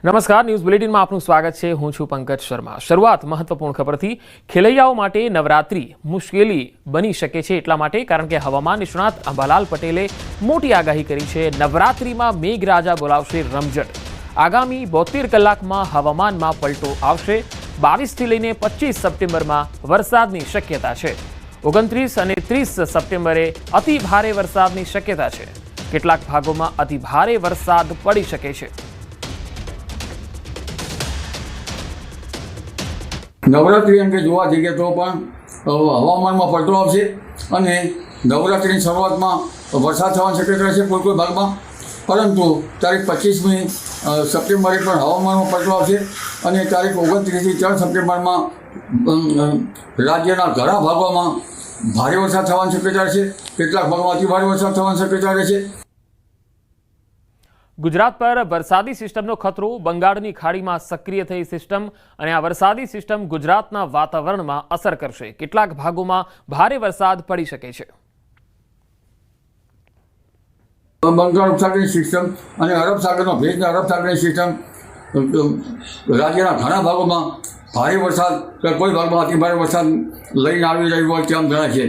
નમસ્કાર, ન્યૂઝ બુલેટિનમાં આપનું સ્વાગત છે। હું છું પંકજ શર્મા। શરૂઆત મહત્વપૂર્ણ ખબરથી। ખેલૈયાઓ માટે નવરાત્રી મુશ્કેલી બની શકે છે એટલા માટે કારણ કે હવામાન નિષ્ણાત અંબાલાલ પટેલે મોટી આગાહી કરી છે। નવરાત્રીમાં મેઘરાજા બોલાવશે રમઝટ। આગામી 72 કલાકમાં હવામાનમાં પલટો આવશે। 22 થી લઈને 25 સપ્ટેમ્બરમાં વરસાદની શક્યતા છે। 29 અને 30 સપ્ટેમ્બરે અતિ ભારે વરસાદની શક્યતા છે। કેટલાક ભાગોમાં અતિ ભારે વરસાદ પડી શકે છે। નવરાત્રી અંગે જોવા જઈએ તો પણ હવામાનમાં પલટો આવશે અને નવરાત્રિની શરૂઆતમાં વરસાદ થવાની શક્યતા છે કોઈ ભાગમાં, પરંતુ તારીખ 25મી સપ્ટેમ્બરે પણ હવામાનમાં પલટો આવશે અને તારીખ 29થી 3 સપ્ટેમ્બરમાં રાજ્યના ઘણા ભાગોમાં ભારે વરસાદ થવાની શક્યતા છે। કેટલાક ભાગોમાં અતિ ભારે વરસાદ થવાની શક્યતા રહેશે। ગુજરાત પર વરસાદી સિસ્ટમનો ખતરો। બંગાળની ખાડીમાં સક્રિય થઈ સિસ્ટમ અને આ વરસાદી સિસ્ટમ ગુજરાતના વાતાવરણમાં અસર કરશે। કેટલાક ભાગોમાં ભારે વરસાદ પડી શકે છે। બંગાળ ઉપસાગરની સિસ્ટમ અને અરબ સાગરનો ભેજના અરબ સાગરની સિસ્ટમ રાજ્યના ઘણા ભાગોમાં ભારે વરસાદ કોઈ ભાગમાં અતિ ભારે વરસાદ લઈને આવી રહ્યું હોય તેમ જણાય છે।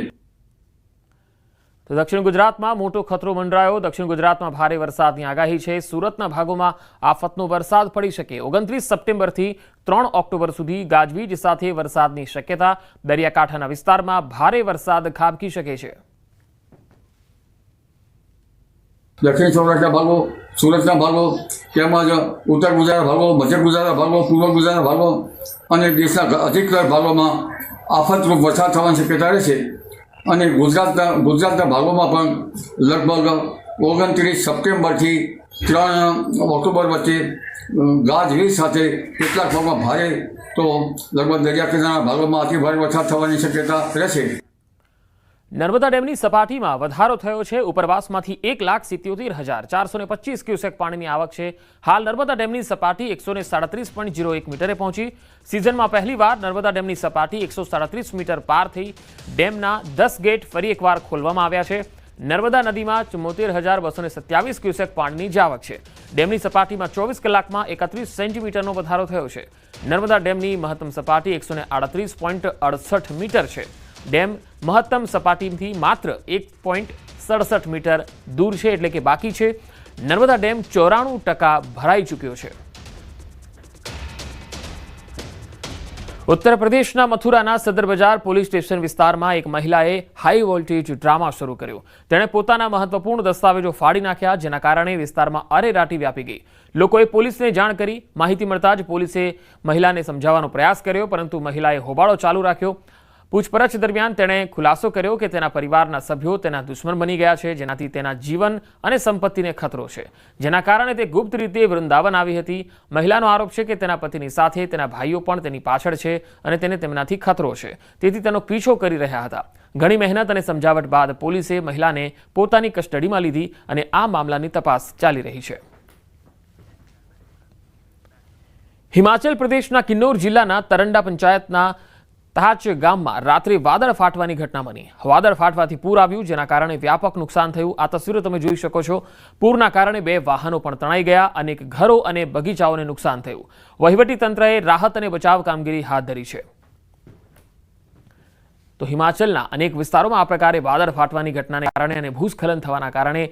તો દક્ષિણ ગુજરાતમાં મોટો ખતરો મંડરાયો। દક્ષિણ ગુજરાતમાં ભારે વરસાદની આગાહી છે। સુરતના ભાગોમાં આફતનો વરસાદ પડી શકે। 29 સપ્ટેમ્બરથી 3 ઓક્ટોબર સુધી ગાજવીજ સાથે વરસાદની શક્યતા। દરિયાકાંઠાના વિસ્તારમાં ભારે વરસાદ ખાબકી શકે છે। દક્ષિણ સૌરાષ્ટ્રના ભાગો, સુરતના ભાગો તેમજ ઉત્તર ગુજરાતના ભાગો, મધ્ય ગુજરાતના ભાગો, પૂર્વ ગુજરાતના ભાગો અને દેશના અધિકતર ભાગોમાં આફતરૂપ વરસાદ થવાની શક્યતા રહેશે અને ગુજરાતના ભાગોમાં પણ લગભગ 29 સપ્ટેમ્બરથી 3 ઓક્ટોબર વચ્ચે ગાજવીજ સાથે કેટલાક ભાગમાં ભારે તો લગભગ દરિયાકિનારાના ભાગોમાં અતિ ભારે વરસાદ થવાની શક્યતા રહેશે। નર્મદા ડેમની સપાટીમાં વધારો થયો છે। ઉપરવાસમાંથી 1,77,425 ક્યુસેક પાણીની આવક છે। હાલ નર્મદા ડેમની સપાટી 137.01 મીટરે પહોંચી। સિઝનમાં પહેલીવાર નર્મદા ડેમની સપાટી 137 મીટર પાર થઈ। ડેમના 10 ગેટ ફરી એકવાર ખોલવામાં આવ્યા છે। નર્મદા નદીમાં 74,227 ક્યુસેક પાણીની જાવક છે। ડેમની સપાટીમાં 24 કલાકમાં 31 સેન્ટીમીટરનો વધારો થયો છે। નર્મદા ડેમની મહત્તમ સપાટી 138.68 મીટર છે। ડેમ મહત્તમ સપાટીથી માત્ર 1.67 મીટર દૂર છે, એટલે કે બાકી છે। નર્મદા ડેમ 94% ભરાઈ ચૂક્યો છે। ઉત્તર પ્રદેશના મથુરાના સદર બજાર પોલીસ સ્ટેશન વિસ્તારમાં એક મહિલાએ હાઈ વોલ્ટેજ ડ્રામા શરૂ કર્યો। તેણે પોતાના મહત્વપૂર્ણ દસ્તાવેજો ફાડી નાખ્યા, જેના કારણે વિસ્તારમાં અરેરાટી વ્યાપી ગઈ। લોકોએ પોલીસને જાણ કરી। માહિતી મળતા જ પોલીસે મહિલાને સમજાવવાનો પ્રયાસ કર્યો, પરંતુ મહિલાએ હોબાળો ચાલુ રાખ્યો। પૂછપરછ દરમિયાન તેણે ખુલાસો કર્યો કે તેના પરિવારના સભ્યો તેના દુશ્મન બની ગયા છે, જેનાથી તેના જીવન અને સંપત્તિને ખતરો છે, જેના કારણે તે ગુપ્ત રીતે વૃંદાવન આવી હતી। મહિલાનો આરોપ છે કે તેના પતિની સાથે તેના ભાઈઓ પણ તેની પાછળ છે અને તેને તેમનાથી ખતરો છે, તેથી તેનો પીછો કરી રહ્યા હતા। ઘણી મહેનત અને સમજાવટ બાદ પોલીસે મહિલાને પોતાની કસ્ટડીમાં લીધી અને આ મામલાની તપાસ ચાલી રહી છે। હિમાચલ પ્રદેશના કિન્નૌર જિલ્લાના તરંડા પંચાયતના તાચ ગામમાં રાત્રે વાદળ ફાટવાની ઘટના બની। વાદળ ફાટવાથી પૂર આવ્યું, જેના કારણે વ્યાપક નુકસાન થયું। આ તસવીરો તમે જોઈ શકો છો। પૂરના કારણે 2 વાહનો પણ તણાઈ ગયા। અનેક ઘરો અને બગીચાઓને નુકસાન થયું। વહીવટી તંત્રએ રાહત અને બચાવ કામગીરી હાથ ધરી છે। તો હિમાચલના અનેક વિસ્તારોમાં આ પ્રકારે વાદળ ફાટવાની ઘટનાને કારણે અને ભૂસ્ખલન થવાના કારણે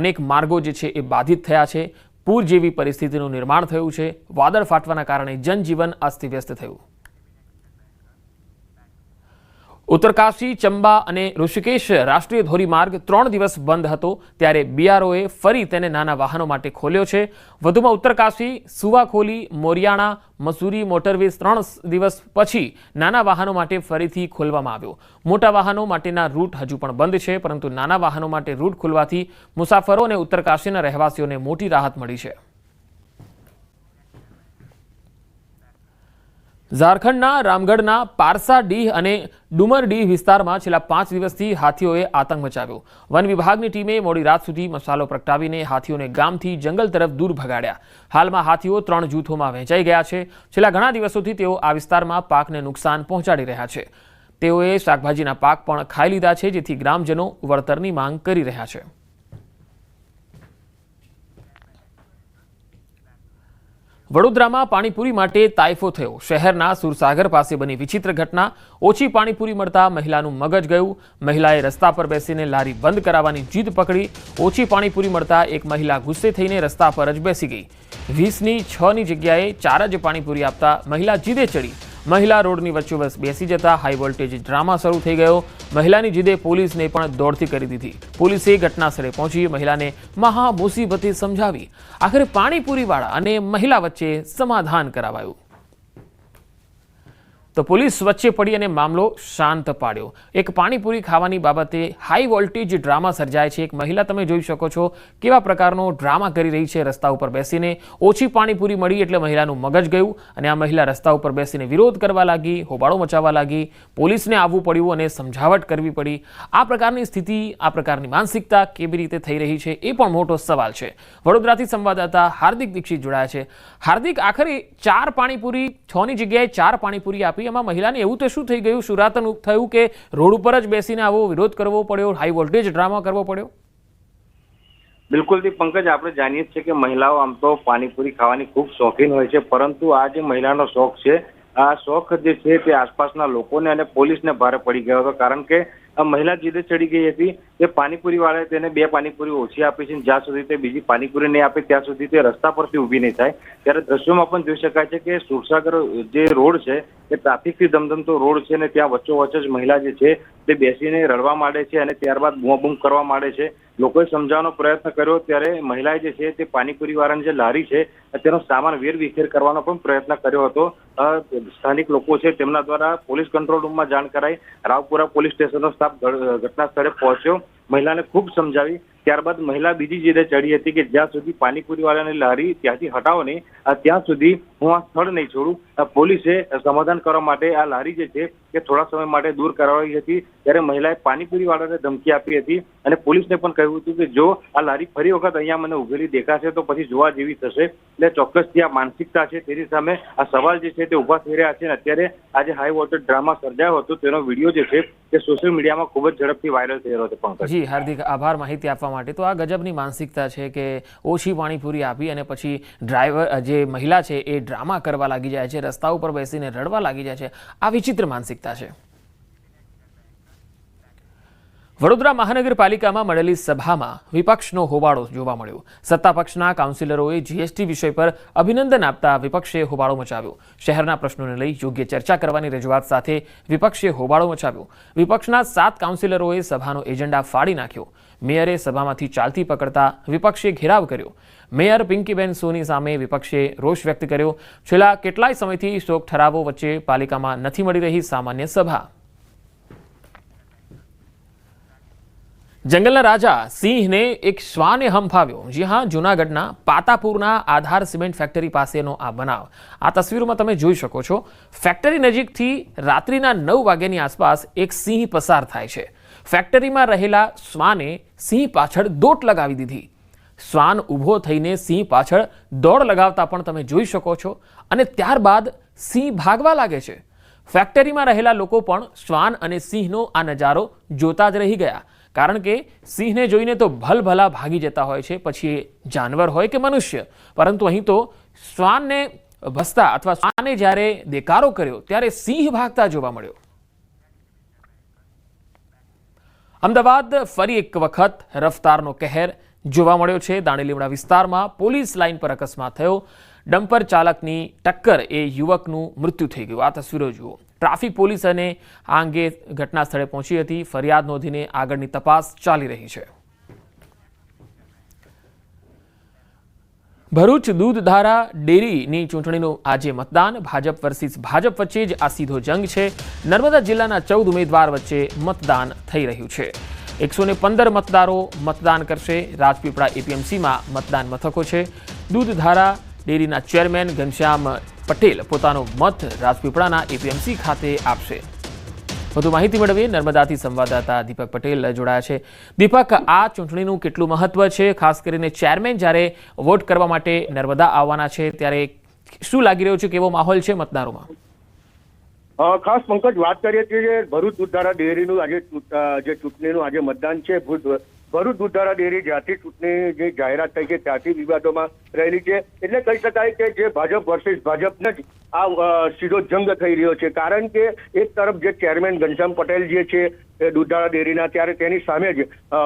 અનેક માર્ગો જે છે એ બાધિત થયા છે। પૂર જેવી પરિસ્થિતિનું નિર્માણ થયું છે। વાદળ ફાટવાના કારણે જનજીવન અસ્તવ્યસ્ત થયું। ઉત્તરકાશી, ચંબા અને ઋષિકેશ રાષ્ટ્રીય ધોરીમાર્ગ 3 દિવસ બંધ હતો, ત્યારે બીઆરઓએ ફરી તેને નાના વાહનો માટે ખોલ્યો છે। વધુમાં ઉત્તરકાશી, સુવાખોલી, મોરિયાણા, મસૂરી મોટરવેઝ 3 દિવસ પછી નાના વાહનો માટે ફરીથી ખોલવામાં આવ્યો। મોટા વાહનો માટેના રૂટ હજુ પણ બંધ છે, પરંતુ નાના વાહનો માટે રૂટ ખુલવાથી મુસાફરો અને ઉત્તરકાશીના રહેવાસીઓને મોટી રાહત મળી છે। ઝારખંડના રામગઢના પારસાડીહ અને ડુમરડીહ વિસ્તારમાં છેલ્લા 5 દિવસથી હાથીઓએ આતંક મચાવ્યો। વન વિભાગની ટીમે મોડી રાત સુધી મસાલો પ્રગટાવીને હાથીઓને ગામથી જંગલ તરફ દૂર ભગાડ્યા। હાલમાં હાથીઓ 3 જૂથોમાં વહેંચાઈ ગયા છે। છેલ્લા ઘણા દિવસોથી તેઓ આ વિસ્તારમાં પાકને નુકસાન પહોંચાડી રહ્યા છે। તેઓએ શાકભાજીના પાક પણ ખાઈ લીધા છે, જેથી ગ્રામજનો વળતરની માંગ કરી રહ્યા છે। વડોદરામાં પાણીપુરી માટે તાઇફો થયો. શહેરના સુરસાગર પાસે બની વિચિત્ર ઘટના. ઓછી પાણીપુરી મળતા મહિલાનું મગજ ગયું. મહિલાએ રસ્તા પર બેસીને લારી બંધ કરાવવાની જીદ પકડી. ઓછી પાણીપુરી મળતા એક મહિલા ગુસ્સે થઈને રસ્તા પર જ બેસી ગઈ. 20ની 6ની જગ્યાએ 4 જ પાણીપુરી આપતા મહિલા જીદે ચડી. મહિલા રોડની વચ્ચોવચ બેસી જતા હાઈ વોલ્ટેજ ડ્રામા શરૂ થઈ ગયો. મહિલાની જીદે પોલીસને પણ દોડતી કરી દીધી. પોલીસે ઘટનાસ્થળે પહોંચી મહિલાને મહા મુસીબતે સમજાવી. આખરે પાણીપુરીવાળા અને મહિલા વચ્ચે સમાધાન કરાવાયું. તો પોલીસ વચ્ચે પડી અને મામલો શાંત પાડ્યો. એક પાણીપુરી ખાવાની બાબતે હાઈ વોલ્ટેજ ડ્રામા સર્જાય છે. એક મહિલા તમે જોઈ શકો છો કેવા પ્રકારનો ડ્રામા કરી રહી છે. રસ્તા ઉપર બેસીને ઓછી પાણીપુરી મળી એટલે મહિલાનું મગજ ગયું અને આ મહિલા રસ્તા ઉપર બેસીને વિરોધ કરવા લાગી, હોબાળો મચાવવા લાગી. પોલીસને આવવું પડ્યું અને સમજાવટ કરવી પડી. આ પ્રકારની સ્થિતિ, આ પ્રકારની માનસિકતા કેવી રીતે થઈ રહી છે એ પણ મોટો સવાલ છે. વડોદરાથી સંવાદદાતા હાર્દિક દીક્ષિત જોડાયા છે. હાર્દિક, આખરે 4 પાણીપુરી 6ની જગ્યાએ 4 પાણીપુરી આપી. એમાં મહિલાને એવું તો શું થઈ ગયું, શુરાતન થયું કે રોડ ઉપર જ બેસીને આવો વિરોધ કરવો પડ્યો, હાઈ વોલ્ટેજ ડ્રામા કરવો પડ્યો? બિલકુલ થી પંકજ, આપણે જાણીએ છીએ કે મહિલાઓ આમ તો પાણીપુરી ખાવાની ખૂબ શોખીન હોય છે, પરંતુ આ જે મહિલાનો શોખ છે, આ શોખ જે છે તે આસપાસના લોકોને અને પોલીસને ભારે પડી ગયો હતો. કારણ કે આ મહિલા જીદે ચડી ગઈ હતી કે પાણીપુરી વાળાએ તેને 2 પાણીપુરી ઓછી આપી છે. જ્યાં સુધી તે બીજી પાણીપુરી નહીં આપે ત્યાં સુધી તે રસ્તા પરથી ઊભી નહીં થાય. ત્યારે દ્રશ્યોમાં પણ જોઈ શકાય છે કે સુરસાગર જે રોડ છે એ ટ્રાફિકથી ધમધમતો રોડ છે ને ત્યાં વચ્ચોવચ્ચ જ મહિલા જે છે તે બેસીને રડવા માંડે છે અને ત્યારબાદ બૂમાબૂમ કરવા માંડે છે. લોકોએ સમજાવવાનો પ્રયત્ન કર્યો ત્યારે મહિલાએ જે છે તે પાણીપુરી વાળાની જે લારી છે તેનો સામાન વેરવિખેર કરવાનો પણ પ્રયત્ન કર્યો હતો. સ્થાનિક લોકો છે તેમના દ્વારા પોલીસ કંટ્રોલ રૂમમાં જાણ કરાઈ. રાવપુરા પોલીસ સ્ટેશનનો સ્ટાફ ઘટના સ્થળે પહોંચ્યો, મહિલાને ખૂબ સમજાવી. ત્યારબાદ મહિલા બીજી જીદે ચડી હતી કે જ્યાં સુધી પાણીપુરી વાળાની લારી ત્યાંથી હટાવો નહીં, ત્યાં સુધી હું આ સ્થળ નહીં છોડું. પોલીસે સમાધાન કરવા માટે આ લારી જે છે તે થોડા સમય માટે દૂર કરાવી હતી. ત્યારે મહિલાએ પાણીપુરી વાળાને ધમકી આપી હતી અને પોલીસને પણ કહ્યું હતું કે જો આ લારી ફરી વખત અહીંયા મને ઉભેલી દેખાશે તો પછી જોવા જેવી થશે. એટલે ચોક્કસથી આ માનસિકતા છે તેની સામે આ સવાલ જે છે તે ઉભા થઈ રહ્યા છે. અને અત્યારે આ જે હાઈ વોલ્ટેજ ડ્રામા સર્જાયો હતો તેનો વિડીયો જે છે તે સોશિયલ મીડિયામાં ખૂબ જ ઝડપથી વાયરલ થઈ રહ્યો હતો. પંકજ જી હાર્દિક, આભાર માહિતી આપવા માટે. તો આ ગજબની માનસિકતા છે કે ઓછી પાણીપુરી આપી અને પછી ડ્રાઈવર જે મહિલા છે એ ડ્રામા કરવા લાગી જાય છે, રસ્તા ઉપર બેસીને રડવા લાગી જાય છે. આ વિચિત્ર માનસિકતા છે. વડોદરા મહાનગરપાલિકામાં મળેલી સભામાં વિપક્ષનો હોબાળો જોવા મળ્યો. સત્તાપક્ષના કાઉન્સિલરોએ જીએસટી વિષય પર અભિનંદન આપતા વિપક્ષે હોબાળો મચાવ્યો. શહેરના પ્રશ્નોને લઈ યોગ્ય ચર્ચા કરવાની રજૂઆત સાથે વિપક્ષે હોબાળો મચાવ્યો. વિપક્ષના 7 કાઉન્સિલરોએ સભાનો એજન્ડા ફાડી નાખ્યો. મેયરે સભામાંથી ચાલતી પકડતા વિપક્ષે ઘેરાવ કર્યો. મેયર પિંકીબેન સોની સામે વિપક્ષે રોષ વ્યક્ત કર્યો. છેલ્લા કેટલાય સમયથી શોક ઠરાવો વચ્ચે પાલિકામાં નથી મળી રહી સામાન્ય સભા. જંગલના રાજા સિંહને એક શ્વાને હંફાવ્યો. જી હા, જૂનાગઢના પાતાપુરના આધાર સિમેન્ટ ફેક્ટરી પાસેનો આ બનાવ. આ તસવીરોમાં તમે જોઈ શકો છો. ફેક્ટરી નજીકથી રાત્રિના 9 વાગ્યાની આસપાસ એક સિંહ પસાર થાય છે. ફેક્ટરીમાં રહેલા શ્વાને સિંહ પાછળ દોટ લગાવી દીધી. શ્વાન ઊભો થઈને સિંહ પાછળ દોડ લગાવતા પણ તમે જોઈ શકો છો અને ત્યારબાદ સિંહ ભાગવા લાગે છે. ફેક્ટરીમાં રહેલા લોકો પણ શ્વાન અને સિંહનો આ નજારો જોતા જ રહી ગયા. કારણ કે સિંહને જોઈને તો ભલભલા ભાગી જતા હોય છે, પછી એ જાનવર હોય કે મનુષ્ય. પરંતુ અહીં તો શ્વાનને ભસતા અથવા શ્વાને જ્યારે દેકારો કર્યો ત્યારે સિંહ ભાગતા જોવા મળ્યો. અમદાવાદ ફરી એક વખત રફતારનો કહેર જોવા મળ્યો છે. દાણીલીમડા વિસ્તારમાં પોલીસ લાઇન પર અકસ્માત થયો. ડમ્પર ચાલકની ટક્કર એ યુવકનું મૃત્યુ થઈ ગયું. આ તસવીરો જુઓ. ટ્રાફિક પોલીસ અને આ અંગે ઘટના સ્થળે પહોંચી હતી. ફરિયાદ નોંધીને આગળની તપાસ ચાલી રહી છે. ભરૂચ દૂધધારા ડેરીની ચૂંટણીનું આજે મતદાન. ભાજપ વર્સિસ ભાજપ વચ્ચે જ આ સીધો જંગ છે. નર્મદા જિલ્લાના 14 ઉમેદવાર વચ્ચે મતદાન થઈ રહ્યું છે. 115 મતદારો મતદાન કરશે. રાજપીપળા એપીએમસીમાં મતદાન મથકો છે. દૂધધારા ડેરીના ચેરમેન ઘનશ્યામ પટેલ પોતાનો મત રાજપીપળાના એપીએમસી ખાતે આપશે. વધુ માહિતી મેળવીએ નર્મદાથી સંવાદદાતા દીપક પટેલ જોડાયા છે. દીપક, આ ચૂંટણીનું કેટલું મહત્વ છે? ખાસ કરીને ચેરમેન જ્યારે વોટ કરવા માટે નર્મદા આવવાના છે ત્યારે શું લાગી રહ્યું છે, કેવો માહોલ છે મતદારોમાં? ખાસ પંકજ, વાત કરીએ છીએ ભરૂચ દૂધધારા ડેરીનું આજે જે ચૂંટણીનું આજે મતદાન છે. ભરૂચ દૂધધારા ડેરી જ્યાંથી ચૂંટણી જે જાહેરાત થઈ છે ત્યાંથી વિવાદોમાં રહેલી છે. એટલે કહી શકાય કે જે ભાજપ વર્સિસ ભાજપ નથી, આ સીધો જંગ થઈ રહ્યો છે. કારણ કે એક તરફ જે ચેરમેન ઘનશ્યામ પટેલ જે છે દૂધધારા ડેરીના, ત્યારે તેની સામે જ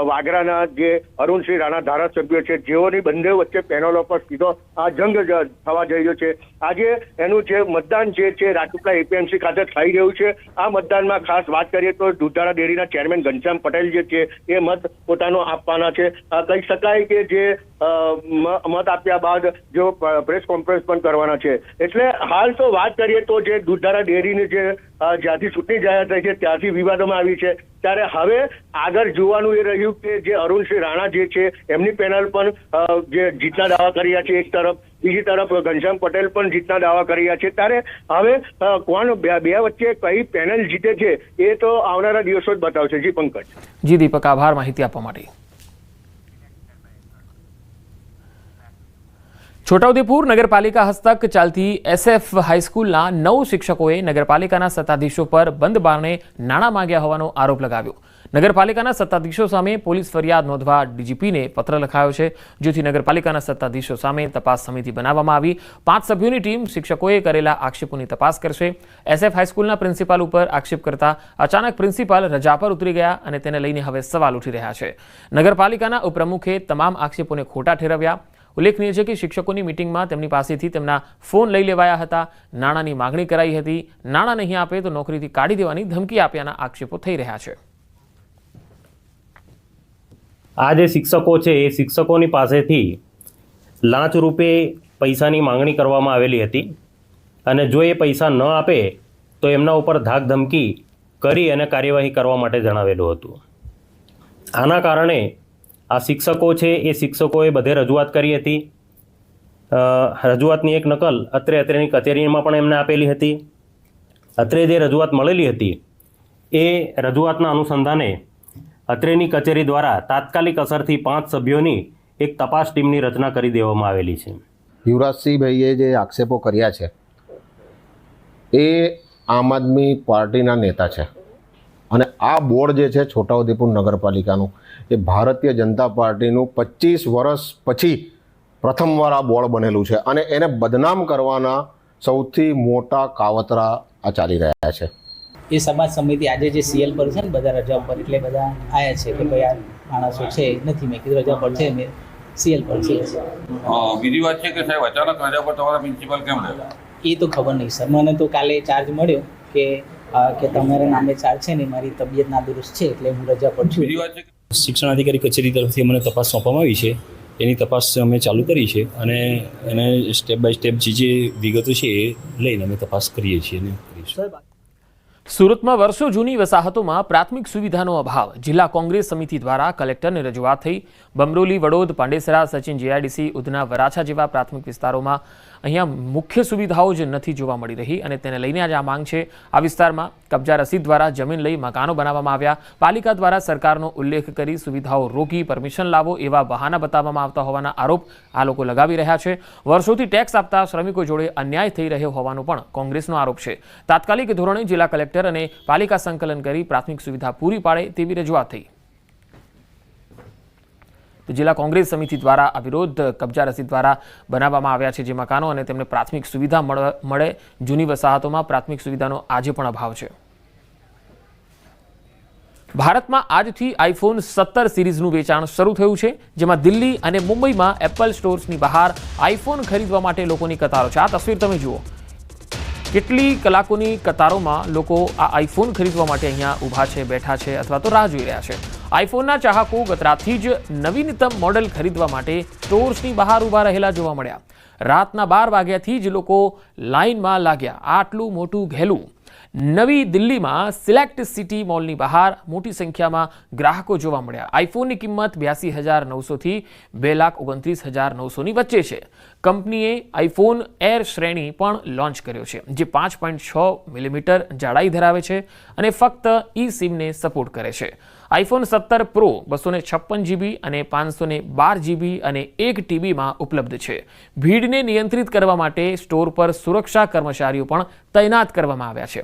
વાગરાના જે અરુણસિંહ રાણા ધારાસભ્યો છે, જેઓની બંને વચ્ચે પેનલો પર સીધો આ જંગ થવા જઈ રહ્યો છે. આજે એનું જે મતદાન છે રાજપીપળા એપીએમસી ખાતે થઈ રહ્યું છે. આ મતદાનમાં ખાસ વાત કરીએ તો દૂધધારા ડેરીના ચેરમેન ઘનશ્યામ પટેલ જે છે એ મત પોતાનો આપવાના છે. કહી શકાય કે જે મત આપ્યા બાદ જો પ્રેસ કોન્ફરન્સ પણ કરવાના છે. એટલે હાલ તો વાત કરીએ તો જે દૂધધારા ડેરીની જે જ્યાંથી ચૂંટણી જાહેર થઈ છે ત્યાંથી વિવાદોમાં આવી છે, ત્યારે હવે આગળ જોવાનું એ રહ્યું કે જે અરુણસિંહ રાણા જે છે એમની પેનલ પણ જે જીતના દાવા કર્યા છે એક તરફ, બીજી તરફ ઘનશ્યામ પટેલ પણ જીતના દાવા કર્યા છે. ત્યારે હવે કોણ બે વચ્ચે કઈ પેનલ જીતે છે એ તો આવનારા દિવસો જ બતાવશે. જી પંકજ. જી દીપક, આભાર માહિતી આપવા માટે. છોટાઉદેપુર નગરપાલિકા હસ્તક ચાલતી SF હાઈસ્કૂલના 9 શિક્ષકોએ નગરપાલિકાના સત્તાધીશો પર બંધ બારણે નાણાં માંગ્યા હોવાનો આરોપ લગાવ્યો. નગરપાલિકાના સત્તાધીશો સામે પોલીસ ફરિયાદ નોંધવા ડીજીપીને પત્ર લખાયો છે, જેથી નગરપાલિકાના સત્તાધીશો સામે તપાસ સમિતિ બનાવવામાં આવી. 5 સભ્યોની ટીમ શિક્ષકોએ કરેલા આક્ષેપોની તપાસ કરશે. SF હાઈસ્કૂલના પ્રિન્સિપાલ ઉપર આક્ષેપ કરતા અચાનક પ્રિન્સિપાલ રજા પર ઉતરી ગયા અને તેને લઈને હવે સવાલ ઉઠી રહ્યા છે. નગરપાલિકાના ઉપપ્રમુખે તમામ આક્ષેપોને ખોટા ઠેરવ્યા. ઉલ્લેખનીય છે કે શિક્ષકોની મિટિંગમાં તેમની પાસેથી તેમના ફોન લઈ લેવાયા હતા, નાણાંની માગણી કરાઈ હતી, નાણાં નહીં આપે તો નોકરીથી કાઢી દેવાની ધમકી આપ્યાના આક્ષેપો થઈ રહ્યા છે. આ જે શિક્ષકો છે એ શિક્ષકોની પાસેથી લાંચ રૂપે પૈસાની માંગણી કરવામાં આવેલી હતી અને જો એ પૈસા ન આપે તો એમના ઉપર ધાક ધમકી કરી અને કાર્યવાહી કરવા માટે જણાવેલું હતું. આના કારણે આ શિક્ષકો છે એ શિક્ષકોએ બધે રજૂઆત કરી હતી. રજૂઆતની એક નકલ અત્રેની કચેરીમાં પણ એમને આપેલી હતી. અત્રે જે રજૂઆત મળેલી હતી એ રજૂઆતના અનુસંધાને અત્રેની કચેરી દ્વારા તાત્કાલિક અસરથી 5 સભ્યોની એક તપાસ ટીમની રચના કરી દેવામાં આવેલી છે. યુવરાજસિંહભાઈએ જે આક્ષેપો કર્યા છે એ આમ આદમી પાર્ટીના નેતા છે અને આ બોર્ડ જે છે છોટાઉદેપુર નગરપાલિકાનું એ ભારતીય જનતા પાર્ટીનું 25 વર્ષ પછી પ્રથમવાર આ બોર્ડ બનેલું છે અને એને બદનામ કરવાના સૌથી મોટા કાવતરા આ ચાલી રહ્યા છે. એ સમાજ સમિતિ આજે જે CL પર છે ને બધા રજા પર, એટલે બધા આવ્યા છે કે ભાઈ આ માણસો છે નથી. મેં કીધું રજા પર છે, મેં CL પર છે. બીજી વાત છે કે સાહેબ અચાનક રજા પર તમારા પ્રિન્સિપલ કેમ રહ્યા? એ તો ખબર નહીં સર. મને તો કાલે ચાર્જ મળ્યો કે તમારા નામે ચાર્જ છે ને મારી તબિયત નાદુરસ્ત છે એટલે હું રજા પર છું. બીજી વાત છે શિક્ષણાધિકારી કચેરી તરફથી અમને તપાસ સોંપવામાં આવી છે. એની તપાસ અમે ચાલુ કરી છે અને એને સ્ટેપ બાય સ્ટેપ જે વિગતો છે એ લઈને અમે તપાસ કરીએ છીએ અને કરીશું. સુરતમાં વર્ષો જૂની વસાહતોમાં પ્રાથમિક સુવિધાનો અભાવ. જિલ્લા કોંગ્રેસ સમિતિ દ્વારા કલેક્ટરને રજૂઆત થઈ. બમરોલી, વડોદ, પાંડેસરા, સચિન JIDC, ઉધના, વરાછા જેવા પ્રાથમિક વિસ્તારોમાં અહીંયા મુખ્ય સુવિધાઓ જ નથી જોવા મળી રહી અને તેને લઈને આજે આ માંગ છે. આ વિસ્તારમાં કબજા રસીદ દ્વારા જમીન લઈ મકાનો બનાવવામાં આવ્યા. પાલિકા દ્વારા સરકારનો ઉલ્લેખ કરી સુવિધાઓ રોકી પરમિશન લાવો એવા બહાના બતાવવામાં આવતા હોવાના આરોપ આ લોકો લગાવી રહ્યા છે. વર્ષોથી ટેક્સ આપતા શ્રમિકો જોડે અન્યાય થઈ રહ્યો હોવાનો પણ કોંગ્રેસનો આરોપ છે. તાત્કાલિક ધોરણે જિલ્લા કલેક્ટર અને પાલિકા સંકલન કરી પ્રાથમિક સુવિધા પૂરી પાડે તેવી રજૂઆત થઈ. તો જિલ્લા કોંગ્રેસ સમિતિ દ્વારા આ વિરોધ કબજા રસીદ દ્વારા બનાવવામાં આવ્યા છે જે મકાનો અને તેમને પ્રાથમિક સુવિધા મળે. જૂની વસાહતોમાં પ્રાથમિક સુવિધાનો આજે પણ અભાવ છે. ભારતમાં આજથી iPhone 17 સિરીઝનું વેચાણ શરૂ થયું છે, જેમાં દિલ્હી અને મુંબઈમાં એપલ સ્ટોર્સની બહાર iPhone ખરીદવા માટે લોકોની કતારો છે. આ તસવીર તમે જુઓ, કેટલી કલાકોની કતારોમાં લોકો આ iPhone ખરીદવા માટે અહીંયા ઊભા છે, બેઠા છે અથવા તો રાહ જોઈ રહ્યા છે. iPhoneના ચાહકો ગત રાતથી જ નવીનતમ મોડેલ ખરીદવા માટે સ્ટોર્સની બહાર ઊભા રહેલા જોવા મળ્યા. રાતના 12 વાગ્યાથી જ લોકો લાઇનમાં લાગ્યા. આટલું મોટું ઘેલું નવી દિલ્હીમાં સિલેક્ટ સિટી મોલની બહાર મોટી સંખ્યામાં ગ્રાહકો જોવા મળ્યા. આઈફોનની કિંમત 82,900 થી 2,29,900ની વચ્ચે છે. કંપનીએ આઈફોન એર શ્રેણી પણ લોન્ચ કર્યો છે, જે 5.6 મિલીમીટર જાડાઈ ધરાવે છે અને ફક્ત eSIM-ને સપોર્ટ કરે છે. આઈફોન 17 પ્રો 256 GB અને 512 GB અને 1 TBમાં ઉપલબ્ધ છે. ભીડને નિયંત્રિત કરવા માટે સ્ટોર પર સુરક્ષા કર્મચારીઓ પણ તૈનાત કરવામાં આવ્યા છે.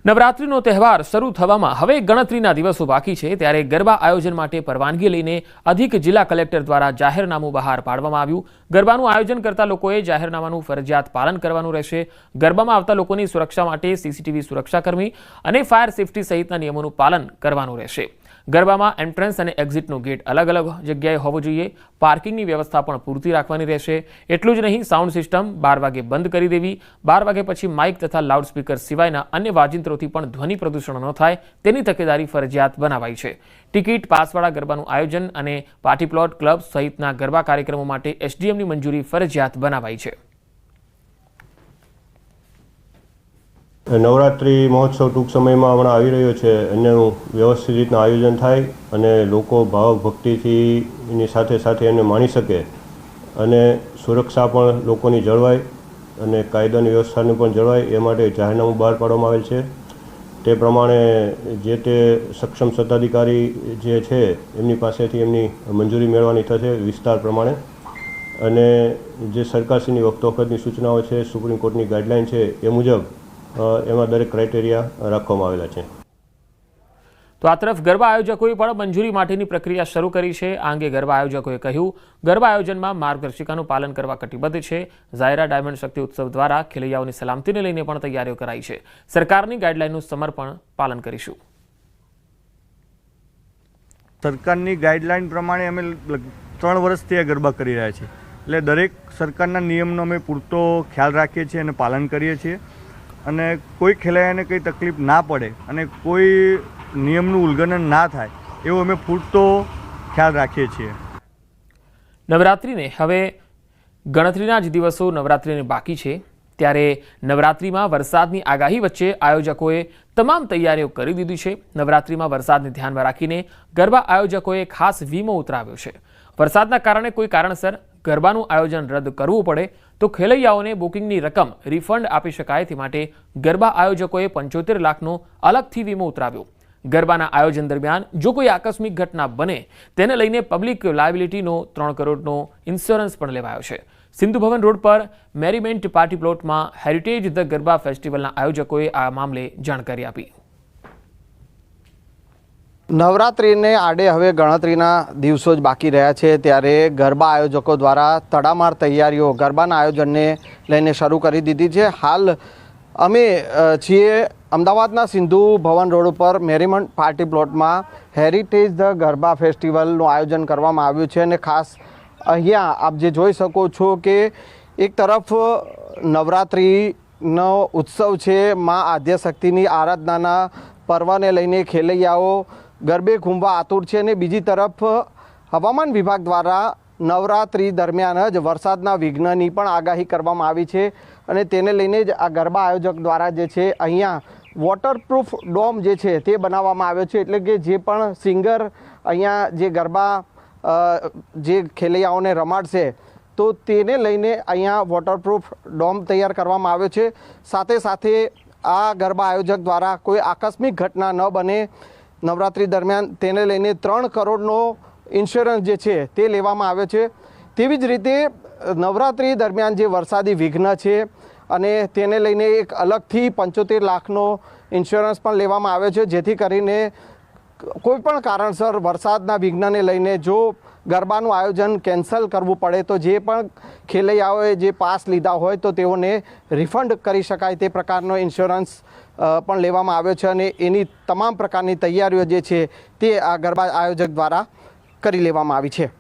નવરાત્રિનો તહેવાર શરૂ થવામાં હવે ગણતરીના દિવસો બાકી છે, ત્યારે ગરબા આયોજન માટે પરવાનગી લઈને અધિક જિલ્લા કલેક્ટર દ્વારા જાહેરનામું બહાર પાડવામાં આવ્યું. ગરબાનું આયોજન કરતા લોકોએ જાહેરનામાનું ફરજિયાત પાલન કરવાનું રહેશે. ગરબામાં આવતા લોકોની સુરક્ષા માટે સીસીટીવી સુરક્ષાકર્મી અને ફાયર સેફટી સહિતના નિયમોનું પાલન કરવાનું રહેશે. ગરબામાં એન્ટ્રન્સ અને એક્ઝિટનો ગેટ અલગ અલગ જગ્યાએ હોવો જોઈએ. પાર્કિંગની વ્યવસ્થા પણ પૂરતી રાખવાની રહેશે. એટલું જ નહીં, સાઉન્ડ સિસ્ટમ 12 વાગે બંધ કરી દેવી. 12 વાગે પછી માઇક તથા લાઉડસ્પીકર સિવાયના અન્ય વાજિંત્રોથી પણ ધ્વનિ પ્રદૂષણ ન થાય તેની તકેદારી ફરજિયાત બનાવાઈ છે. ટિકિટ પાસવાળા ગરબાનું આયોજન અને પાર્ટી પ્લોટ, ક્લબ સહિતના ગરબા કાર્યક્રમો માટે એસડીએમની મંજૂરી ફરજિયાત બનાવાઈ છે. નવરાત્રિ મહોત્સવ ટૂંક સમયમાં હમણાં આવી રહ્યો છે. એનું વ્યવસ્થિત રીતના આયોજન થાય અને લોકો ભાવ ભક્તિથી એની સાથે સાથે એને માણી શકે અને સુરક્ષા પણ લોકોની જળવાય અને કાયદાની વ્યવસ્થાને પણ જળવાય એ માટે જાહેરનામું બહાર પાડવામાં આવેલ છે. તે પ્રમાણે જે તે સક્ષમ સત્તાધિકારી જે છે એમની પાસેથી એમની મંજૂરી મેળવવાની થશે વિસ્તાર પ્રમાણે, અને જે સરકારશ્રીની વખતોવખતની સૂચનાઓ છે, સુપ્રીમ કોર્ટની ગાઈડલાઇન છે એ મુજબ એમાં દરેક ક્રાઇટેરિયા રાખવામાં આવેલા છે. તો આ તરફ ગરબા આયોજકોએ પણ મંજૂરી માટેની પ્રક્રિયા શરૂ કરી છે. આ અંગે ગરબા આયોજકોએ કહ્યું, ગરબા આયોજનમાં માર્ગદર્શિકાનું પાલન કરવા કટિબદ્ધ છે. ઝાયરા ડાયમંડ શક્તિ ઉત્સવ દ્વારા ખેલૈયાઓની સલામતીને લઈને પણ તૈયારીઓ કરાઈ છે. સરકારની ગાઈડલાઇનનું સમર્પણ પાલન કરીશું. સરકારની ગાઈડલાઇન પ્રમાણે અમે 3 વર્ષથી આ ગરબા કરી રહ્યા છીએ, એટલે દરેક સરકારના નિયમનો અમે પૂરતો ખ્યાલ રાખીએ છીએ અને પાલન કરીએ છીએ, અને કોઈ ખેલૈયાને કંઈ તકલીફ ના પડે અને કોઈ નિયમનું ઉલ્લંઘન ના થાય એવો અમે પૂરતો ખ્યાલ રાખીએ છીએ. નવરાત્રિને હવે ગણતરીના જ દિવસો નવરાત્રિને બાકી છે, ત્યારે નવરાત્રિમાં વરસાદની આગાહી વચ્ચે આયોજકોએ તમામ તૈયારીઓ કરી દીધી છે. નવરાત્રિમાં વરસાદને ધ્યાનમાં રાખીને ગરબા આયોજકોએ ખાસ વીમો ઉતરાવ્યો છે. વરસાદના કારણે કોઈ કારણસર ગરબાનું આયોજન રદ કરવું પડે તો ખેલૈયાઓને બુકિંગની રકમ રિફંડ આપી શકાય તે માટે ગરબા આયોજકોએ 75 લાખનો અલગથી વીમો ઉતરાવ્યો. ગરબાના આયોજન દરમિયાન જો કોઈ આકસ્મિક ઘટના બને તેને લઈને પબ્લિક લાયબિલિટીનો 3 કરોડનો ઇન્સ્યોરન્સ પણ લેવાયો છે. સિંધુ ભવન રોડ પર મેરીમેન્ટ પાર્ટી પ્લોટમાં હેરિટેજ ધ ગરબા ફેસ્ટિવલના આયોજકોએ આ મામલે જાણકારી આપી. નવરાત્રિને આડે હવે ગણતરીના દિવસો જ બાકી રહ્યા છે, ત્યારે ગરબા આયોજકો દ્વારા તડામાર તૈયારીઓ ગરબાના આયોજનને લઈને શરૂ કરી દીધી છે. હાલ અમે છીએ અમદાવાદના સિંધુ ભવન રોડ ઉપર મેરીમન્ટ પાર્ટી પ્લોટમાં હેરિટેજ ધ ગરબા ફેસ્ટિવલનું આયોજન કરવામાં આવ્યું છે, અને ખાસ અહીંયા આપ જે જોઈ શકો છો કે એક તરફ નવરાત્રિનો ઉત્સવ છે, મા આદ્યશક્તિની આરાધનાના પર્વને લઈને ખેલૈયાઓ ગરબે ઘૂમવા આતુર છે, અને બીજી તરફ હવામાન વિભાગ દ્વારા નવરાત્રિ દરમિયાન જ વરસાદના વિઘ્નની પણ આગાહી કરવામાં આવી છે, અને તેને લઈને જ આ ગરબા આયોજક દ્વારા જે છે અહીંયા વોટરપ્રૂફ ડોમ જે છે તે બનાવવામાં આવ્યો છે. એટલે કે જે પણ સિંગર અહીંયા જે ગરબા જે ખેલૈયાઓને રમાડશે તો તેને લઈને અહીંયા વોટરપ્રૂફ ડોમ તૈયાર કરવામાં આવ્યો છે. સાથે સાથે આ ગરબા આયોજક દ્વારા કોઈ આકસ્મિક ઘટના ન બને નવરાત્રિ દરમિયાન તેને લઈને 3 કરોડનો ઇન્સ્યોરન્સ જે છે તે લેવામાં આવ્યો છે. તેવી જ રીતે નવરાત્રિ દરમિયાન જે વરસાદી વિઘ્ન છે અને તેને લઈને એક અલગથી 75 લાખનો ઇન્સ્યોરન્સ પણ લેવામાં આવ્યો છે, જેથી કરીને કોઈ પણ કારણસર વરસાદના વિઘ્નને લઈને જો ગરબાનું આયોજન કેન્સલ કરવું પડે તો જે પણ ખેલૈયાઓએ જે પાસ લીધા હોય તો તેઓને રિફંડ કરી શકાય તે પ્રકારનો ઇન્સ્યોરન્સ પણ લેવામાં આવ્યો છે, અને એની તમામ પ્રકારની તૈયારીઓ જે છે તે આ ગરબા આયોજક દ્વારા કરી લેવામાં આવી છે.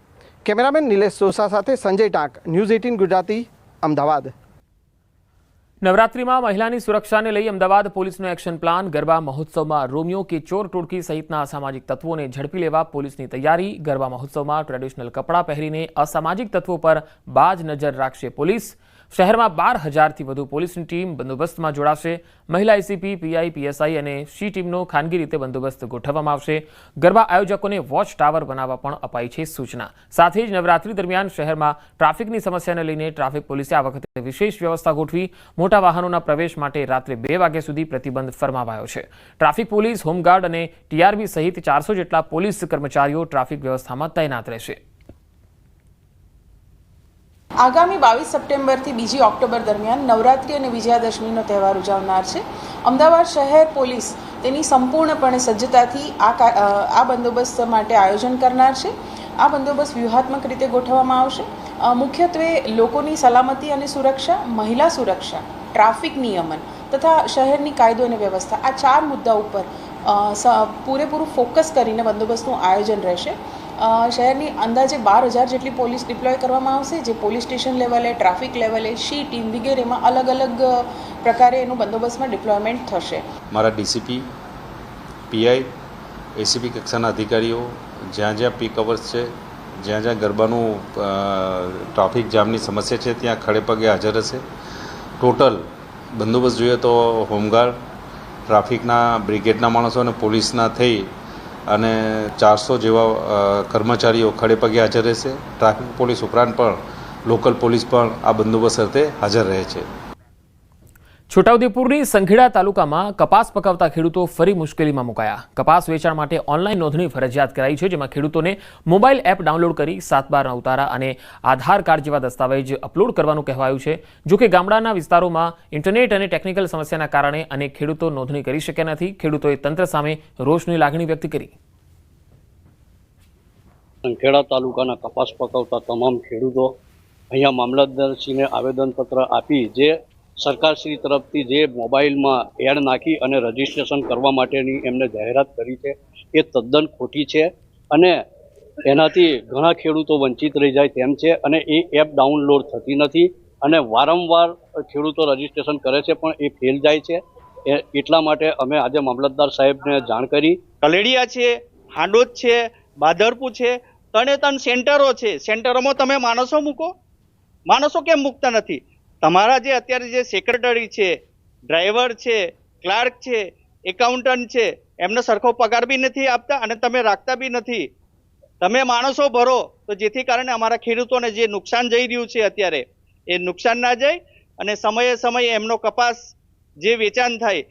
કેમેરામેન નિલેશ સોસા સાથે સંજય ટાંક, ન્યૂઝ 18 ગુજરાતી, અમદાવાદ. નવરાત્રિમાં મહિલાની સુરક્ષાને લઈ અમદાવાદ પોલીસનો એક્શન પ્લાન. ગરબા મહોત્સવમાં રોમિયો કે ચોર ટોળકી સહિતના અસામાજિક તત્વોને ઝડપી લેવા પોલીસની તૈયારી. ગરબા મહોત્સવમાં ટ્રેડિશનલ કપડાં પહેરીને અસામાજિક તત્વો પર બાજ નજર રાખશે પોલીસ. શહેરમાં 12,000થી વધુ પોલીસની ટીમ બંદોબસ્તમાં જોડાશે. મહિલા એસીપી, પીઆઈ, પીએસઆઈ અને સી ટીમનો ખાનગી રીતે બંદોબસ્ત ગોઠવવામાં આવશે. ગરબા આયોજકોને વોચ ટાવર બનાવવા પણ અપાઈ છે સૂચના. સાથે જ નવરાત્રી દરમિયાન શહેરમાં ટ્રાફિકની સમસ્યાને લઈને ટ્રાફિક પોલીસે આ વખતે વિશેષ વ્યવસ્થા ગોઠવી. મોટા વાહનોના પ્રવેશ માટે રાત્રે 2 વાગ્યા સુધી પ્રતિબંધ ફરમાવાયો છે. ટ્રાફિક પોલીસ, હોમગાર્ડ અને ટીઆરબી સહિત 400 જેટલા પોલીસ કર્મચારીઓ ટ્રાફિક વ્યવસ્થામાં તૈનાત રહેશે. આગામી 22 સપ્ટેમ્બરથી 2 ઓક્ટોબર દરમિયાન નવરાત્રિ અને વિજયાદશમીનો તહેવાર ઉજવનાર છે. અમદાવાદ શહેર પોલીસ તેની સંપૂર્ણપણે સજ્જતાથી આ બંદોબસ્ત માટે આયોજન કરનાર છે. આ બંદોબસ્ત વ્યૂહાત્મક રીતે ગોઠવવામાં આવશે. મુખ્યત્વે લોકોની સલામતી અને સુરક્ષા, મહિલા સુરક્ષા, ટ્રાફિક નિયમન તથા શહેરની કાયદો અને વ્યવસ્થા, આ 4 મુદ્દા ઉપર પૂરેપૂરું ફોકસ કરીને બંદોબસ્તનું આયોજન રહેશે. શહેરની અંદાજે 12,000 જેટલી પોલીસ ડિપ્લોય કરવામાં આવશે, જે પોલીસ સ્ટેશન લેવલે, ટ્રાફિક લેવલે, શી ટીમ વગેરેમાં અલગ અલગ પ્રકારે એનું બંદોબસ્તમાં ડિપ્લોયમેન્ટ થશે. મારા ડીસીપી, પીઆઈ, એસીપી કક્ષાના અધિકારીઓ જ્યાં જ્યાં પીક અવર્સ છે, જ્યાં જ્યાં ગરબાનું ટ્રાફિક જામની સમસ્યા છે ત્યાં ખડે પગે હાજર હશે. ટોટલ બંદોબસ્ત જોઈએ તો હોમગાર્ડ, ટ્રાફિકના બ્રિગેડના માણસો અને પોલીસના થઈ અને 400 જેવા કર્મચારીઓ ખડે પગે હાજર રહેશે. ટ્રાફિક પોલીસ ઉપરાંત પણ લોકલ પોલીસ પણ આ બંદોબસ્ત અર્થે હાજર રહે છે. છોટાઉદેપુરની સંખેડા તાલુકામાં કપાસ પકવતા ખેડૂતો ફરી મુશ્કેલીમાં મુકાયા. કપાસ વેચાણ માટે ઓનલાઈન નોંધણી ફરજિયાત કરાઈ છે, જેમાં ખેડૂતોને મોબાઈલ એપ ડાઉનલોડ કરી 7/12ના ઉતારા અને આધાર કાર્ડ જેવા દસ્તાવેજ અપલોડ કરવાનું કહેવાયું છે. જોકે ગામડાના વિસ્તારોમાં ઇન્ટરનેટ અને ટેકનિકલ સમસ્યાના કારણે અનેક ખેડૂતો નોંધણી કરી શક્યા નથી. ખેડૂતોએ તંત્ર સામે રોષની લાગણી વ્યક્ત કરી. સંખેડા તાલુકાના કપાસ પકવતા તમામ ખેડૂતો અહીંયા મામલતદારશ્રીને આવેદનપત્ર આપી જે સરકારશ્રી તરફથી જે મોબાઈલમાં એડ નાખી અને રજીસ્ટ્રેશન કરવા માટેની એમને જાહેરાત કરી છે એ તદ્દન ખોટી છે અને એનાથી ઘણા ખેડૂતો વંચિત રહી જાય તેમ છે અને એ એપ ડાઉનલોડ થતી નથી અને વારંવાર ખેડૂતો રજીસ્ટ્રેશન કરે છે પણ એ ફેલ જાય છે. એટલા માટે અમે આજે મામલતદાર સાહેબને જાણ કરી. કલેડિયા છે, હાંડોદ છે, બાદરપુર છે, 3 સેન્ટરો છે. સેન્ટરોમાં તમે માણસો મૂકો, માણસો કેમ મૂકતા નથી? તમારા જે અત્યારે જે સેક્રેટરી છે, ડ્રાઈવર છે, ક્લાર્ક છે, એકાઉન્ટન્ટ છે, એમને સરખો પગાર બી નથી આપતા અને તમે રાખતા બી નથી. તમે માણસો ભરો તો જેથી કારણે અમારા ખેડૂતોને જે નુકસાન જઈ રહ્યું છે અત્યારે એ નુકસાન ના જાય અને સમયે સમયે એમનો કપાસ જે વેચાણ થાય.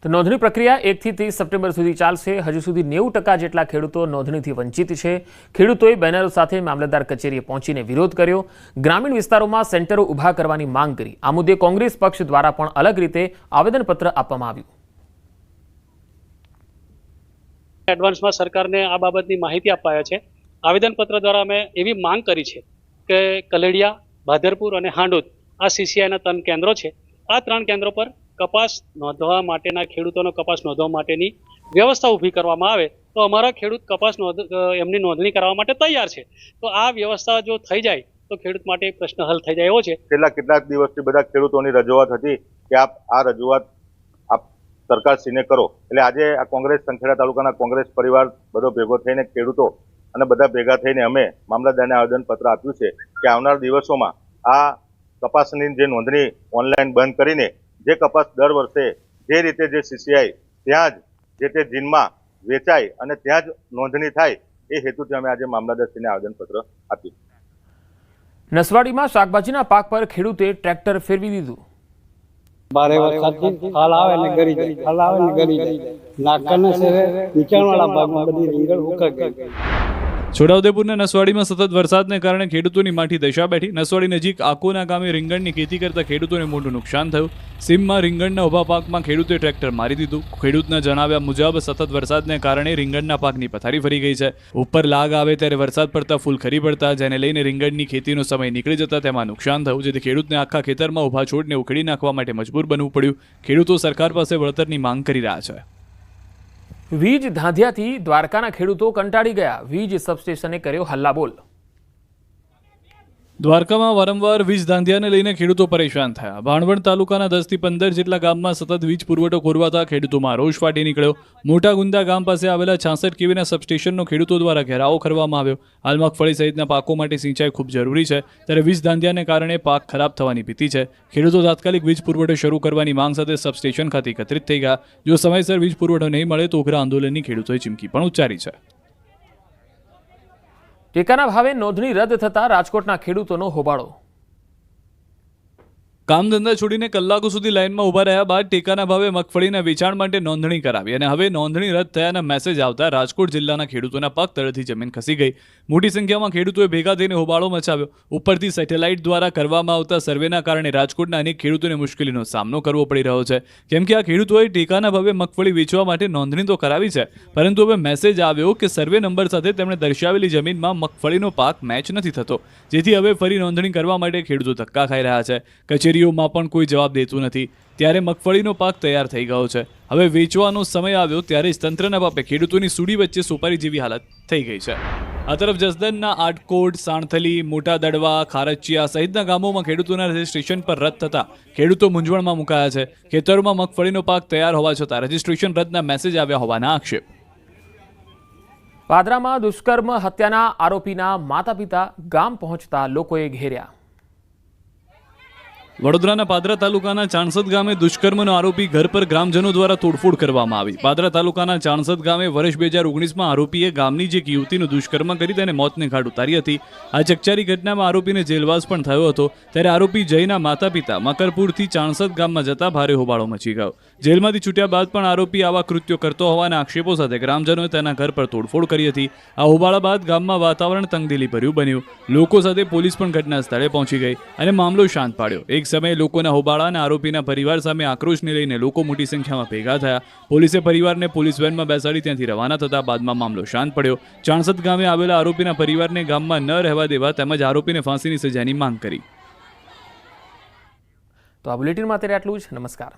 તો નોંધણી પ્રક્રિયા 1 થી 30 સપ્ટેમ્બર સુધી ચાલશે. હજુ સુધી 90% જેટલા ખેડૂતો નોંધણીથી વંચિત છે. ખેડૂતોએ બેનરો સાથે મામલતદાર કચેરીએ પહોંચીને વિરોધ કર્યો. ગ્રામીણ વિસ્તારોમાં સેન્ટરો ઊભા કરવાની માંગ કરી. આ મુદ્દે કોંગ્રેસ પક્ષ દ્વારા પણ અલગ રીતે આવેદનપત્ર આપવામાં આવ્યું. એડવાન્સમાં સરકારને આ બાબતની માહિતી અપાયા છે. આવેદનપત્ર દ્વારા અમે એવી માંગ કરી છે કે કલેડિયા, બાદરપુર અને હાંડોદ આ સીસીઆઈના 3 કેન્દ્રો છે. આ 3 કેન્દ્રો પર કપાસ નોંધવા માટેના ખેડૂતોનો કપાસ નોંધવા માટેની વ્યવસ્થા ઊભી કરવામાં આવે તો અમારા ખેડૂત કપાસ એમની નોંધણી કરવા માટે તૈયાર છે. તો આ વ્યવસ્થા જો થઈ જાય તો ખેડૂત માટે પ્રશ્ન હલ થઈ જાય એવો છે. છેલ્લા કેટલાક દિવસથી બધા ખેડૂતોની રજૂઆત હતી કે આ રજૂઆત સરકારશ્રીને કરો. એટલે આજે આ કોંગ્રેસ સંખેડા તાલુકાના કોંગ્રેસ પરિવાર બધો ભેગો થઈને ખેડૂતો અને બધા ભેગા થઈને અમે મામલતદારને આવેદનપત્ર આપ્યું છે કે આવનાર દિવસોમાં આ કપાસની જે નોંધણી ઓનલાઈન બંધ કરીને જે કપાસ દર વર્ષે જે રીતે જે સીસીઆઈ ત્યાં જ જે તે જીનમાં વેચાય અને ત્યાં જ નોંધણી થાય એ હેતુથી અમે આજે મામલતદારશ્રીને આવેદનપત્ર આપ્યું. નસવાડીમાં શાકભાજીના પાક પર ખેડૂતે ટ્રેક્ટર ફેરવી દીધું. ભારે વરસાદથી હાલ આવે ને ગરી જાય, હાલ આવે ને ગરી જાય. નાકાના શહેરે નીચાણવાળા ભાગમાં બધી રીંગણ ઉકળી ગઈ. છોટાઉદેપુરના નસવાડીમાં સતત વરસાદને કારણે ખેડૂતોની માઠી દશા બેઠી. નસવાડી નજીક આકોના ગામે રીંગણની ખેતી કરતા ખેડૂતોને મોટું નુકસાન થયું. સીમમાં રીંગણના ઊભા પાકમાં ખેડૂતે ટ્રેક્ટર મારી દીધું. ખેડૂતના જણાવ્યા મુજબ સતત વરસાદને કારણે રીંગણના પાકની પથારી ફરી ગઈ છે. ઉપર લાગ આવે ત્યારે વરસાદ પડતા ફૂલ ખરી પડતા, જેને લઈને રીંગણની ખેતીનો સમય નીકળી જતા તેમાં નુકસાન થયું, જેથી ખેડૂતને આખા ખેતરમાં ઊભા છોડને ઉખેડી નાખવા માટે મજબૂર બનવું પડ્યું. ખેડૂતો સરકાર પાસે વળતરની માંગ કરી રહ્યા છે. વીજ ધાંધિયાથી દ્વારકાના ખેડૂતો કંટાળી ગયા. વીજ સબસ્ટેશને કર્યો હલ્લાબોલ. દ્વારકામાં વારંવાર વીજ ધાંધિયાને લઈને ખેડૂતો પરેશાન થયા. ભાણવડ તાલુકાના 10 થી 15 જેટલા ગામમાં સતત વીજ પુરવઠો ખોરવાતા ખેડૂતોમાં રોષ ફાટી નીકળ્યો. મોટા ગુંદા ગામ પાસે આવેલા 66 કેવીના સબસ્ટેશનનો ખેડૂતો દ્વારા ઘેરાવો કરવામાં આવ્યો. હાલ મગફળી સહિતના પાકો માટે સિંચાઈ ખૂબ જરૂરી છે, ત્યારે વીજ ધાંધિયાને કારણે પાક ખરાબ થવાની ભીતિ છે. ખેડૂતો તાત્કાલિક વીજ પુરવઠો શરૂ કરવાની માંગ સાથે સબસ્ટેશન ખાતે એકત્રિત થઈ ગયા. જો સમયસર વીજ પુરવઠો નહીં મળે તો ઉગ્ર આંદોલનની ખેડૂતોએ ચીમકી પણ ઉચ્ચારી છે. ટેકાના ભાવે નોંધણી રદ થતા રાજકોટના ખેડૂતોનો હોબાળો. કામ ધંધા છોડીને કલાકો સુધી લાઇનમાં ઊભા રહ્યા બાદ ટેકાના ભાવે મગફળીના વેચાણ માટે નોંધણી કરાવી અને હવે નોંધણી રદ થયાના મેસેજ આવતા રાજકોટ જિલ્લાના ખેડૂતોના પગ તળેથી જમીન ખસી ગઈ. મોટી સંખ્યામાં ખેડૂતોએ ભેગા થઈને હોબાળો મચાવ્યો. ઉપરથી સેટેલાઇટ દ્વારા કરવામાં આવતા સર્વેના કારણે રાજકોટના અનેક ખેડૂતોને મુશ્કેલીનો સામનો કરવો પડી રહ્યો છે, કેમ કે આ ખેડૂતોએ ટેકાના ભાવે મગફળી વેચવા માટે નોંધણી તો કરાવી છે, પરંતુ હવે મેસેજ આવ્યો કે સર્વે નંબર સાથે તેમણે દર્શાવેલી જમીનમાં મગફળીનો પાક મેચ નથી થતો, જેથી હવે ફરી નોંધણી કરવા માટે ખેડૂતો ધક્કા ખાઈ રહ્યા છે. કચેરીઓમાં પણ કોઈ જવાબ દેતું નથી. ત્યારે મગફળીનો પાક તૈયાર થઈ ગયો છે. હવે વેચવાનો સમય આવ્યો ત્યારે જ તંત્રના પાપે ખેડૂતોની સૂડી વચ્ચે સોપારી જેવી હાલત થઈ ગઈ છે. આ તરફ જસદણના આટકોટ, સાણથલી, મોટા દડવા, ખારચિયા સહિતના ગામોમાં ખેડૂતોના રજીસ્ટ્રેશન પર રદ થતા ખેડૂતો મૂંઝવણમાં મુકાયા છે. ખેતરોમાં મગફળીનો પાક તૈયાર હોવા છતાં રજીસ્ટ્રેશન રદના મેસેજ આવ્યા હોવાના આક્ષેપ. પાદરામાં દુષ્કર્મ હત્યાના આરોપીના માતા પિતા ગામ પહોંચતા લોકોએ ઘેર્યા. વડોદરાના પાદરા તાલુકાના ચાણસદ ગામે દુષ્કર્મનો આરોપી ઘર પર ગ્રામજનો દ્વારા તોડફોડ કરવામાં આવી. પાદરા તાલુકાના ચાણસદ ગામે વર્ષ 2019માં આરોપીએ ગામની જ એક યુવતીનું દુષ્કર્મ કરી તેને મોતને ઘાટ ઉતારી હતી. આ ચકચારી ઘટનામાં આરોપીને જેલવાસ પણ થયો હતો. ત્યારે આરોપી જયના માતા પિતા મકરપુરથી ચાણસદ ગામમાં જતા ભારે હોબાળો મચી ગયો. જેલમાંથી છૂટ્યા બાદ પણ આરોપી આવા કૃત્યો કરતો હોવાના આક્ષેપો સાથે ગ્રામજનોએ તેના ઘર પર તોડફોડ કરી હતી. આ હોબાળા બાદ ગામમાં વાતાવરણ તંગદિલી ભર્યું બન્યું. લોકો સાથે પોલીસ પણ ઘટના સ્થળે પહોંચી ગઈ અને મામલો શાંત પાડ્યો. એક સમયે લોકોના હોબાળા અને આરોપીના પરિવાર સામે આક્રોશને લઈને લોકો મોટી સંખ્યામાં ભેગા થયા. પોલીસે પરિવારને પોલીસ વેનમાં બેસાડી ત્યાંથી રવાના થતા બાદમાં મામલો શાંત પડ્યો. ચાણસદ ગામે આવેલા આરોપીના પરિવારને ગામમાં ન રહેવા દેવા તેમજ આરોપીને ફાંસીની સજાની માંગ કરી. તો આ બુલેટિનમાં અત્યારે આટલું જ. નમસ્કાર.